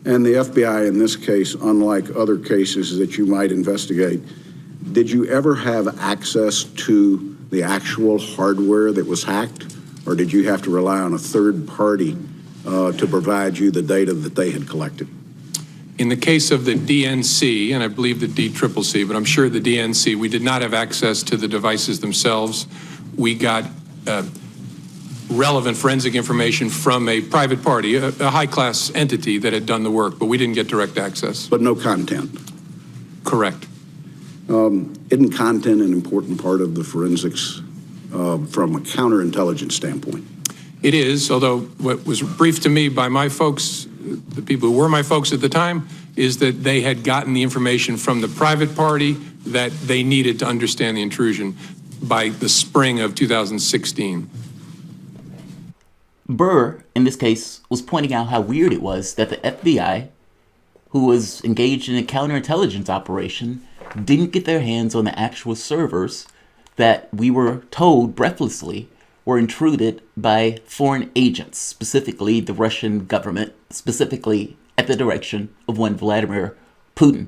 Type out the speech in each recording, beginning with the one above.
And the FBI in this case, unlike other cases that you might investigate, did you ever have access to the actual hardware that was hacked, or did you have to rely on a third party to provide you the data that they had collected? In the case of the DNC, and I believe the DCCC, but I'm sure the DNC, we did not have access to the devices themselves. We got relevant forensic information from a private party, a high-class entity that had done the work, but we didn't get direct access. But no content? Correct. Isn't content an important part of the forensics from a counterintelligence standpoint? It is, although what was briefed to me by my folks, the people who were my folks at the time, is that they had gotten the information from the private party that they needed to understand the intrusion by the spring of 2016. Burr, in this case, was pointing out how weird it was that the FBI, who was engaged in a counterintelligence operation, didn't get their hands on the actual servers that we were told breathlessly were intruded by foreign agents, specifically the Russian government, specifically at the direction of one Vladimir Putin.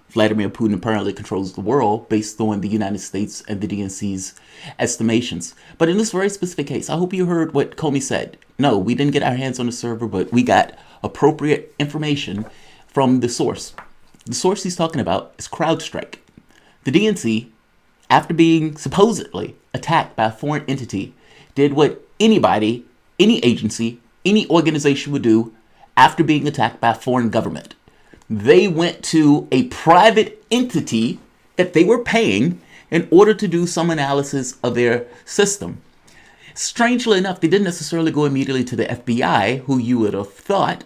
Vladimir Putin apparently controls the world based on the United States and the DNC's estimations. But in this very specific case, I hope you heard what Comey said. No, we didn't get our hands on the server, but we got appropriate information from the source. The source he's talking about is Crowdstrike. The DNC, after being supposedly attacked by a foreign entity, did what anybody, any agency, any organization would do after being attacked by a foreign government. They went to a private entity that they were paying in order to do some analysis of their system. Strangely enough, they didn't necessarily go immediately to the FBI, who you would have thought,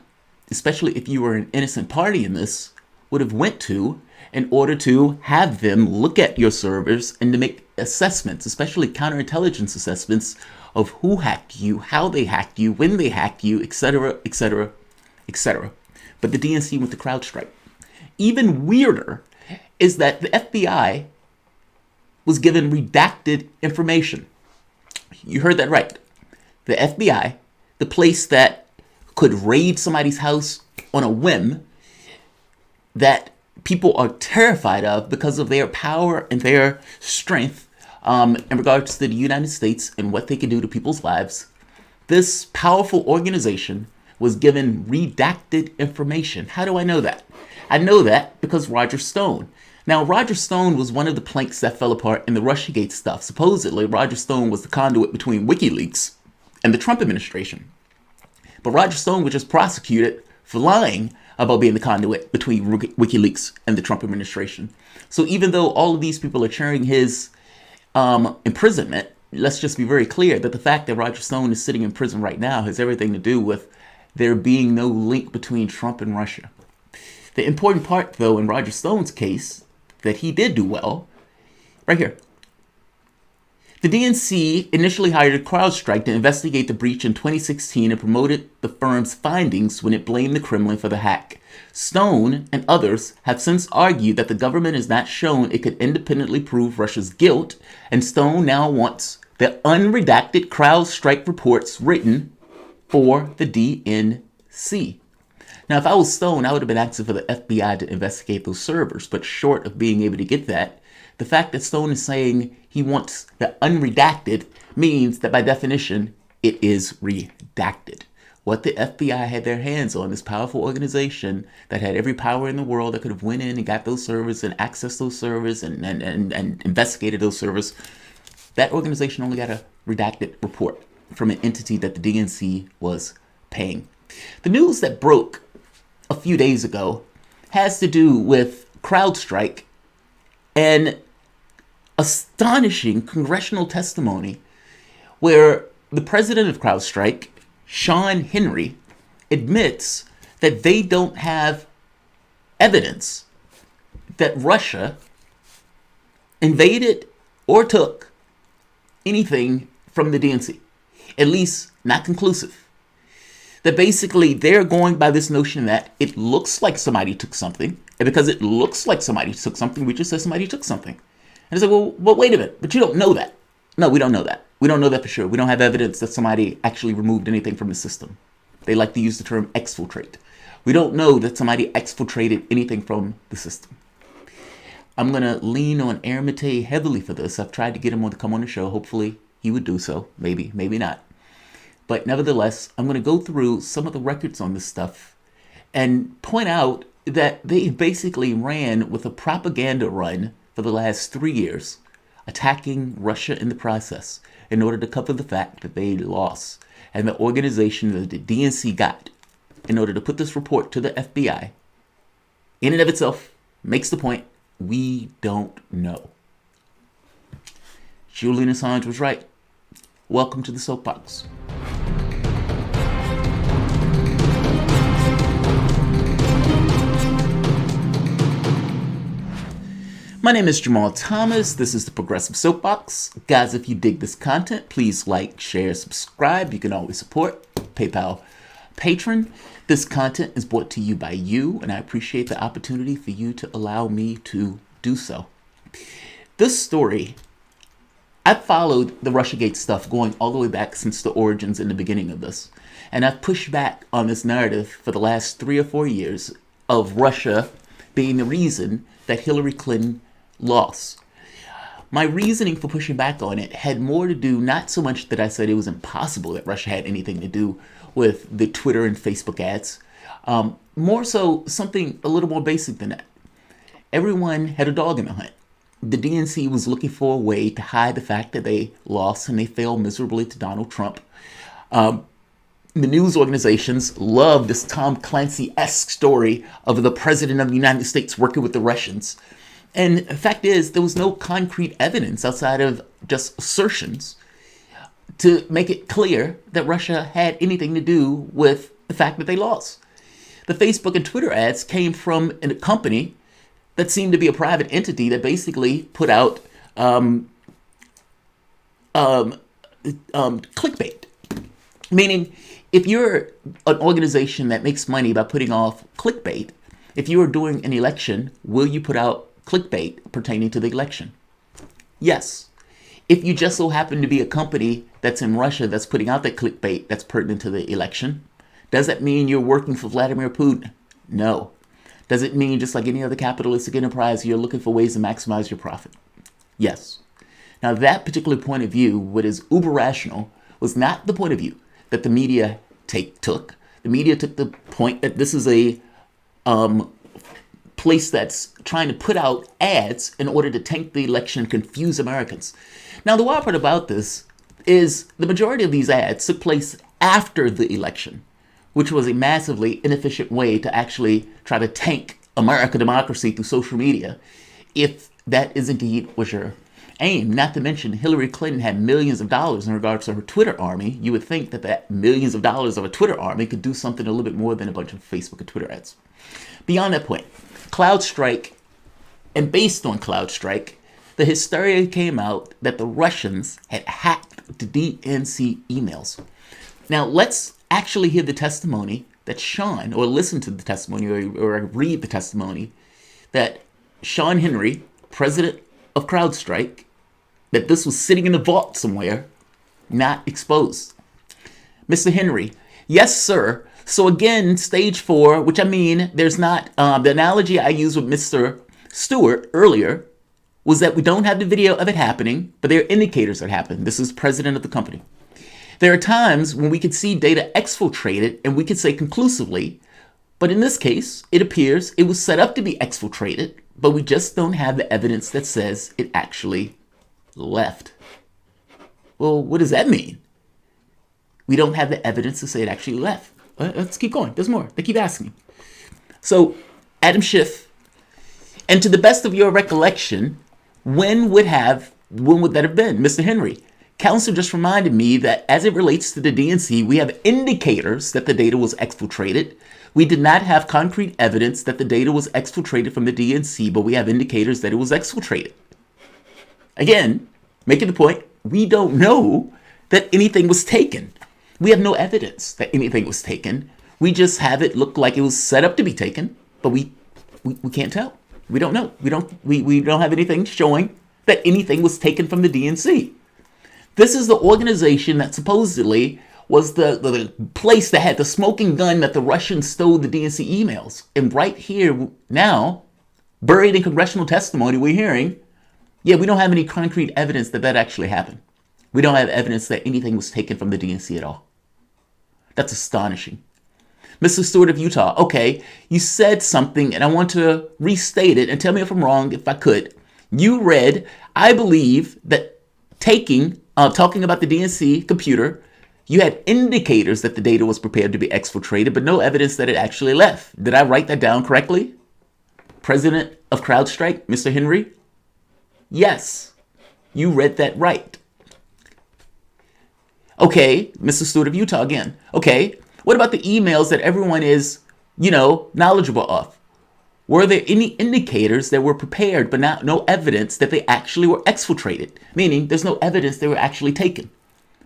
especially if you were an innocent party in this, would have went to in order to have them look at your servers and to make assessments, especially counterintelligence assessments of who hacked you, how they hacked you, when they hacked you, etc., etc., etc. But the DNC went to CrowdStrike. Even weirder is that the FBI was given redacted information. You heard that right. The FBI, the place that could raid somebody's house on a whim, that people are terrified of because of their power and their strength in regards to the United States and what they can do to people's lives. This powerful organization was given redacted information. How do I know that? I know that because Roger Stone. Now, Roger Stone was one of the planks that fell apart in the Russiagate stuff. Supposedly, Roger Stone was the conduit between WikiLeaks and the Trump administration. But Roger Stone was just prosecuted for lying about being the conduit between WikiLeaks and the Trump administration. So even though all of these people are cheering his imprisonment, let's just be very clear that the fact that Roger Stone is sitting in prison right now has everything to do with there being no link between Trump and Russia. The important part, though, in Roger Stone's case, that he did do well, right here. The DNC initially hired CrowdStrike to investigate the breach in 2016 and promoted the firm's findings when it blamed the Kremlin for the hack. Stone and others have since argued that the government has not shown it could independently prove Russia's guilt, and Stone now wants the unredacted CrowdStrike reports written for the DNC. Now, if I was Stone, I would have been asking for the FBI to investigate those servers, but short of being able to get that, the fact that Stone is saying he wants the unredacted means that by definition, it is redacted. What the FBI had their hands on, this powerful organization that had every power in the world that could have went in and got those servers and accessed those servers and investigated those servers, that organization only got a redacted report from an entity that the DNC was paying. The news that broke a few days ago has to do with CrowdStrike and astonishing congressional testimony where the president of CrowdStrike, Sean Henry, admits that they don't have evidence that Russia invaded or took anything from the DNC, at least not conclusive. That basically they're going by this notion that it looks like somebody took something, and because it looks like somebody took something, we just said somebody took something. And it's like, well, wait a minute, but you don't know that. No, we don't know that. We don't know that for sure. We don't have evidence that somebody actually removed anything from the system. They like to use the term exfiltrate. We don't know that somebody exfiltrated anything from the system. I'm going to lean on Aaron Matei heavily for this. I've tried to get him to come on the show. Hopefully he would do so. Maybe, maybe not. But nevertheless, I'm going to go through some of the records on this stuff and point out that they basically ran with a propaganda run for the last 3 years, attacking Russia in the process in order to cover the fact that they lost. And the organization that the DNC got in order to put this report to the FBI, in and of itself, makes the point, we don't know. Julian Assange was right. Welcome to the Soapbox. My name is Jamal Thomas. This is the Progressive Soapbox. Guys, if you dig this content, please like, share, subscribe. You can always support PayPal Patron. This content is brought to you by you, and I appreciate the opportunity for you to allow me to do so. This story, I've followed the Russiagate stuff going all the way back since the origins in the beginning of this. And I've pushed back on this narrative for the last 3 or 4 years of Russia being the reason that Hillary Clinton lost. My reasoning for pushing back on it had more to do, not so much that I said it was impossible that Russia had anything to do with the Twitter and Facebook ads, more so something a little more basic than that. Everyone had a dog in the hunt. The DNC was looking for a way to hide the fact that they lost, and they failed miserably to Donald Trump. The news organizations love this Tom Clancy-esque story of the president of the United States working with the Russians. And the fact is, there was no concrete evidence outside of just assertions to make it clear that Russia had anything to do with the fact that they lost. The Facebook and Twitter ads came from a company that seemed to be a private entity that basically put out clickbait. Meaning, if you're an organization that makes money by putting off clickbait, if you are doing an election, will you put out clickbait pertaining to the election? Yes. If you just so happen to be a company that's in Russia that's putting out that clickbait that's pertinent to the election, does that mean you're working for Vladimir Putin? No. Does it mean, just like any other capitalistic enterprise, you're looking for ways to maximize your profit? Yes. Now, that particular point of view, what is uber rational, was not the point of view that the media took. The media took the point that this is a place that's trying to put out ads in order to tank the election and confuse Americans. Now, the wild part about this is the majority of these ads took place after the election, which was a massively inefficient way to actually try to tank American democracy through social media, if that is indeed what your aim. Not to mention, Hillary Clinton had millions of dollars in regards to her Twitter army. You would think that that millions of dollars of a Twitter army could do something a little bit more than a bunch of Facebook and Twitter ads. Beyond that point, Crowdstrike, and based on Crowdstrike, the hysteria came out that the Russians had hacked the DNC emails. Now, let's actually hear the testimony that Sean, or listen to the testimony, or read the testimony that Sean Henry, president of Crowdstrike, that this was sitting in a vault somewhere, not exposed. Mr. Henry, yes, sir. So again, stage 4, which I mean, there's not, the analogy I used with Mr. Stewart earlier was that we don't have the video of it happening, but there are indicators that happened. This is president of the company. There are times when we could see data exfiltrated and we could say conclusively, but in this case, it appears it was set up to be exfiltrated, but we just don't have the evidence that says it actually left. Well, what does that mean? We don't have the evidence to say it actually left. Let's keep going. There's more. They keep asking. So, Adam Schiff, and to the best of your recollection, when would that have been? Mr. Henry, counsel just reminded me that as it relates to the DNC, we have indicators that the data was exfiltrated. We did not have concrete evidence that the data was exfiltrated from the DNC, but we have indicators that it was exfiltrated. Again, making the point, we don't know that anything was taken. We have no evidence that anything was taken. We just have it look like it was set up to be taken, but we can't tell. We don't know. We don't have anything showing that anything was taken from the DNC. This is the organization that supposedly was the place that had the smoking gun that the Russians stole the DNC emails. And right here now, buried in congressional testimony, we're hearing, yeah, we don't have any concrete evidence that that actually happened. We don't have evidence that anything was taken from the DNC at all. That's astonishing. Mr. Stewart of Utah, okay, you said something and I want to restate it and tell me if I'm wrong, if I could. You read, I believe that talking about the DNC computer, you had indicators that the data was prepared to be exfiltrated, but no evidence that it actually left. Did I write that down correctly? President of Crowdstrike, Mr. Henry? Yes, you read that right. Okay, Mr. Stewart of Utah again. Okay, what about the emails that everyone is, knowledgeable of? Were there any indicators that were prepared but no evidence that they actually were exfiltrated? Meaning there's no evidence they were actually taken.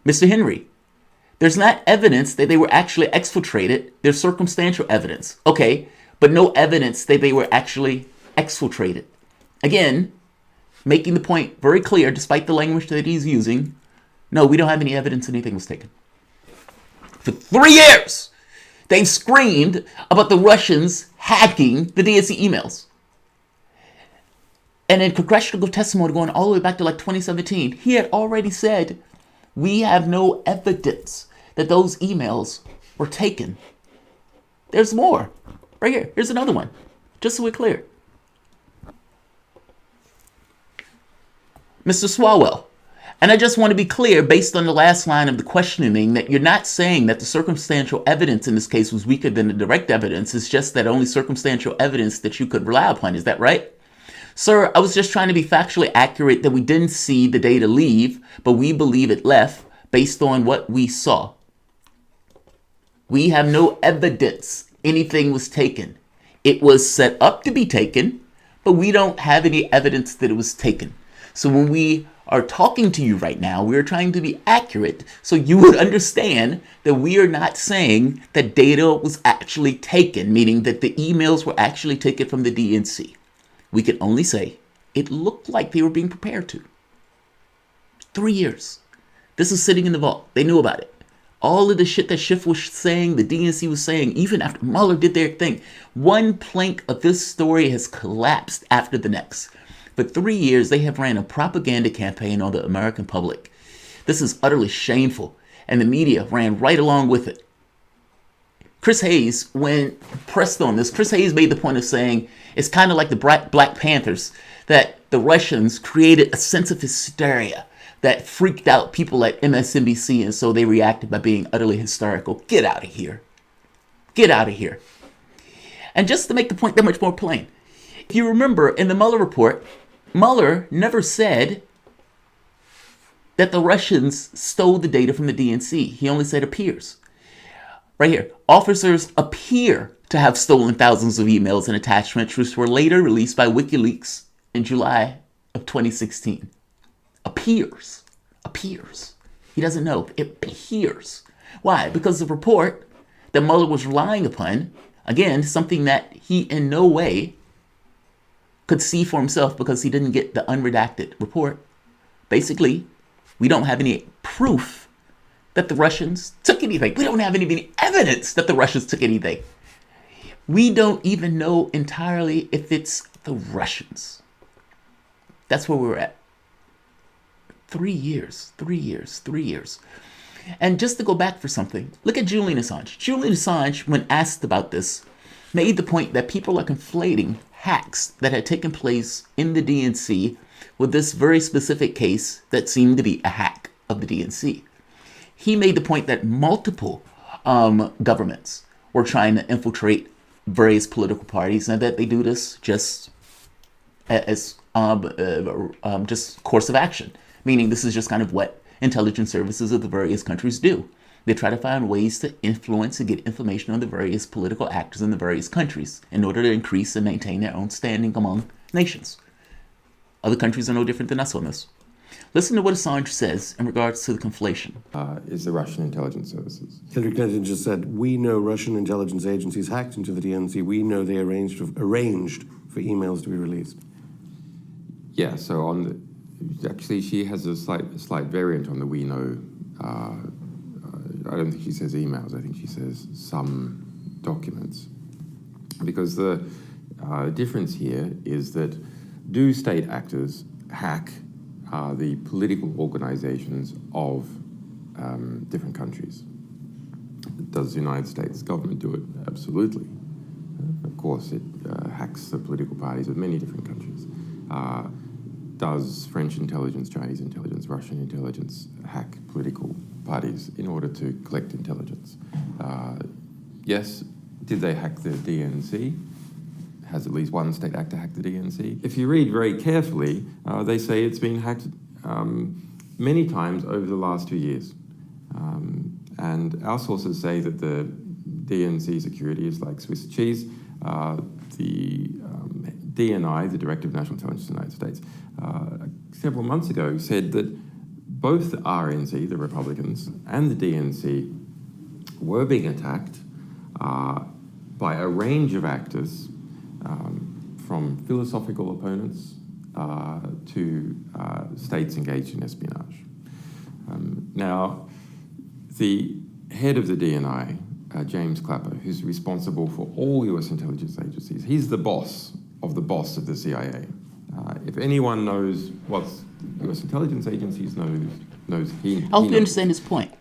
Mr. Henry, there's not evidence that they were actually exfiltrated. There's circumstantial evidence. Okay, but no evidence that they were actually exfiltrated. Again, making the point very clear, despite the language that he's using, no, we don't have any evidence anything was taken. For 3 years, they've screamed about the Russians hacking the DNC emails. And in congressional testimony going all the way back to 2017, he had already said, we have no evidence that those emails were taken. There's more. Right here. Here's another one. Just so we're clear. Mr. Swalwell. And I just want to be clear, based on the last line of the questioning, that you're not saying that the circumstantial evidence in this case was weaker than the direct evidence. It's just that only circumstantial evidence that you could rely upon. Is that right? Sir, I was just trying to be factually accurate that we didn't see the data leave, but we believe it left based on what we saw. We have no evidence anything was taken. It was set up to be taken, but we don't have any evidence that it was taken. So when we are talking to you right now, we are trying to be accurate so you would understand that we are not saying that data was actually taken, meaning that the emails were actually taken from the DNC. We can only say it looked like they were being prepared to. 3 years. This is sitting in the vault. They knew about it. All of the shit that Schiff was saying, the DNC was saying, even after Mueller did their thing, one plank of this story has collapsed after the next. For 3 years, they have ran a propaganda campaign on the American public. This is utterly shameful, and the media ran right along with it. Chris Hayes, when pressed on this, Chris Hayes made the point of saying it's kind of like the Black Panthers, that the Russians created a sense of hysteria that freaked out people at MSNBC, and so they reacted by being utterly hysterical. Get out of here. Get out of here. And just to make the point that much more plain, if you remember in the Mueller report, Mueller never said that the Russians stole the data from the DNC. He only said appears. Right here, officers appear to have stolen thousands of emails and attachments, which were later released by WikiLeaks in July of 2016. Appears. Appears. He doesn't know. It appears. Why? Because the report that Mueller was relying upon, again, something that he in no way could see for himself because he didn't get the unredacted report. Basically, we don't have any proof that the Russians took anything. We don't have any evidence that the Russians took anything. We don't even know entirely if it's the Russians. That's where we're at. 3 years, 3 years, 3 years. And just to go back for something, look at Julian Assange. Julian Assange, when asked about this, made the point that people are conflating hacks that had taken place in the DNC with this very specific case that seemed to be a hack of the DNC. He made the point that multiple governments were trying to infiltrate various political parties and that they do this just as just course of action, meaning this is just kind of what intelligence services of the various countries do. They try to find ways to influence and get information on the various political actors in the various countries in order to increase and maintain their own standing among nations. Other countries are no different than us on this. Listen to what Assange says in regards to the conflation. Is the Russian intelligence services. Hillary Clinton just said, we know Russian intelligence agencies hacked into the DNC. We know they arranged for emails to be released. Yeah, so actually she has a slight variant on the we know. I don't think she says emails. I think she says some documents. Because the difference here is that do state actors hack the political organizations of different countries? Does the United States government do it? Absolutely. Of course, it hacks the political parties of many different countries. Does French intelligence, Chinese intelligence, Russian intelligence hack political parties in order to collect intelligence? Yes. Did they hack the DNC? Has at least one state actor hacked the DNC? If you read very carefully, they say it's been hacked many times over the last 2 years. And our sources say that the DNC security is like Swiss cheese. The DNI, the Director of National Intelligence of the United States, several months ago said that both the RNC, the Republicans, and the DNC were being attacked by a range of actors, from philosophical opponents to states engaged in espionage. Now, the head of the DNI, James Clapper, who's responsible for all US intelligence agencies, he's the boss of the CIA. If anyone knows what US intelligence agencies knows he I hope you knows. understand his point.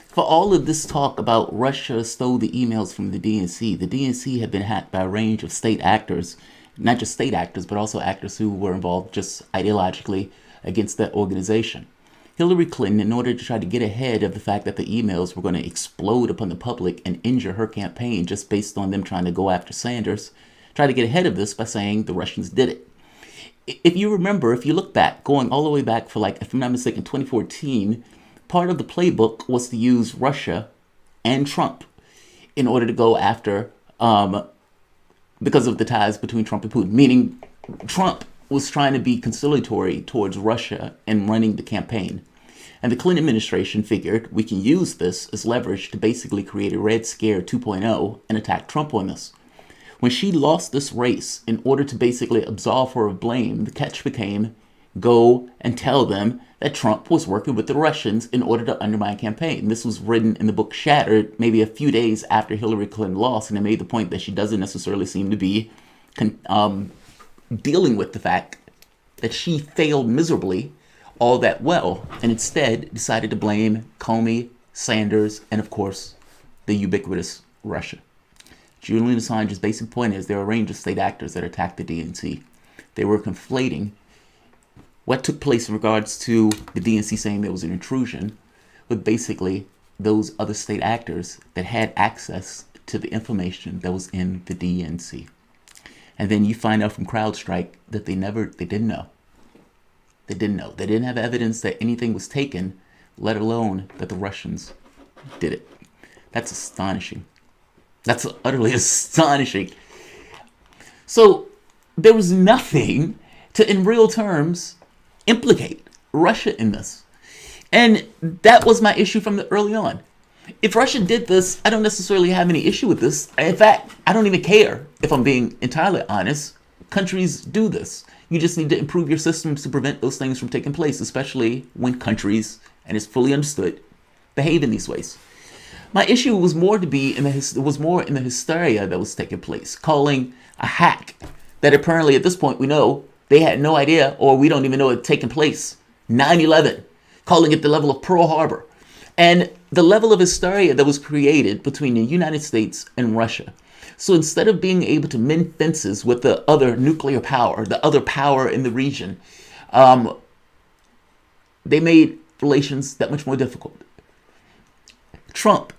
For all of this talk about Russia stole the emails from the DNC had been hacked by a range of state actors, not just state actors, but also actors who were involved just ideologically against that organization. Hillary Clinton, in order to try to get ahead of the fact that the emails were going to explode upon the public and injure her campaign just based on them trying to go after Sanders, tried to get ahead of this by saying the Russians did it. If you remember, if you look back, going all the way back for if I'm not mistaken, 2014, part of the playbook was to use Russia and Trump in order to go after, because of the ties between Trump and Putin, meaning Trump was trying to be conciliatory towards Russia and running the campaign. And the Clinton administration figured we can use this as leverage to basically create a Red Scare 2.0 and attack Trump on this. When she lost this race, in order to basically absolve her of blame, the catch became go and tell them that Trump was working with the Russians in order to undermine campaign. This was written in the book Shattered maybe a few days after Hillary Clinton lost, and it made the point that she doesn't necessarily seem to be dealing with the fact that she failed miserably all that well, and instead decided to blame Comey, Sanders, and of course, the ubiquitous Russia. Julian Assange's basic point is there are a range of state actors that attacked the DNC. They were conflating what took place in regards to the DNC saying there was an intrusion with basically those other state actors that had access to the information that was in the DNC. And then you find out from Crowdstrike that they didn't know. They didn't know. They didn't have evidence that anything was taken, let alone that the Russians did it. That's astonishing. That's utterly astonishing. So there was nothing to, in real terms, implicate Russia in this. And that was my issue from the early on. If Russia did this, I don't necessarily have any issue with this. In fact, I don't even care, if I'm being entirely honest. Countries do this. You just need to improve your systems to prevent those things from taking place, especially when countries, and it's fully understood, behave in these ways. My issue was more in the hysteria that was taking place, calling a hack that apparently at this point we know they had no idea, or we don't even know it had taken place. 9/11, calling it the level of Pearl Harbor. And the level of hysteria that was created between the United States and Russia. So instead of being able to mend fences with the other nuclear power, the other power in the region, they made relations that much more difficult. Trump,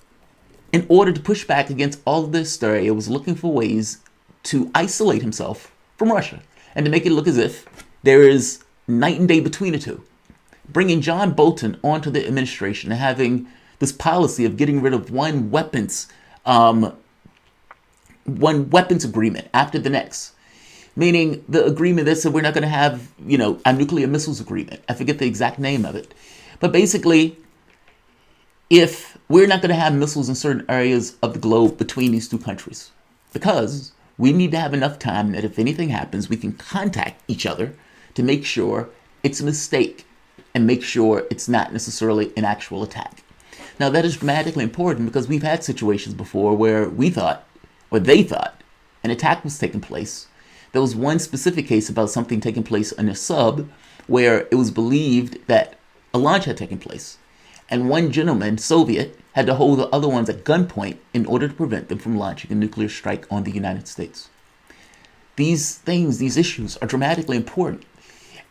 in order to push back against all of this hysteria, was looking for ways to isolate himself from Russia and to make it look as if there is night and day between the two. Bringing John Bolton onto the administration and having this policy of getting rid of one weapons agreement after the next. Meaning the agreement that said we're not going to have, a nuclear missiles agreement. I forget the exact name of it. But basically, if we're not going to have missiles in certain areas of the globe between these two countries, because we need to have enough time that if anything happens, we can contact each other to make sure it's a mistake and make sure it's not necessarily an actual attack. Now, that is dramatically important because we've had situations before where we thought, or they thought, an attack was taking place. There was one specific case about something taking place on a sub where it was believed that a launch had taken place. And one gentleman, Soviet, had to hold the other ones at gunpoint in order to prevent them from launching a nuclear strike on the United States. These things, these issues are dramatically important.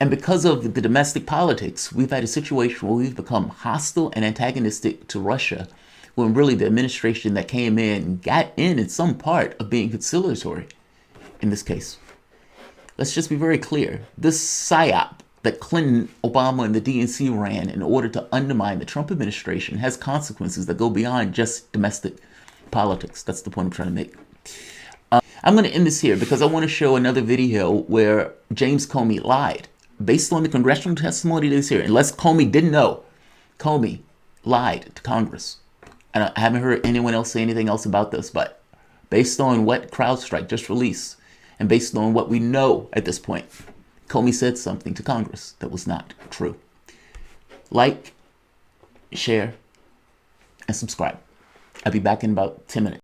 And because of the domestic politics, we've had a situation where we've become hostile and antagonistic to Russia, when really the administration that came in got in some part of being conciliatory in this case. Let's just be very clear. This PSYOP that Clinton, Obama, and the DNC ran in order to undermine the Trump administration has consequences that go beyond just domestic politics. That's the point I'm trying to make. I'm going to end this here because I want to show another video where James Comey lied. Based on the congressional testimony that is here, unless Comey didn't know, Comey lied to Congress. And I haven't heard anyone else say anything else about this, but based on what Crowdstrike just released, and based on what we know at this point, Comey said something to Congress that was not true. Like, share, and subscribe. I'll be back in about 10 minutes.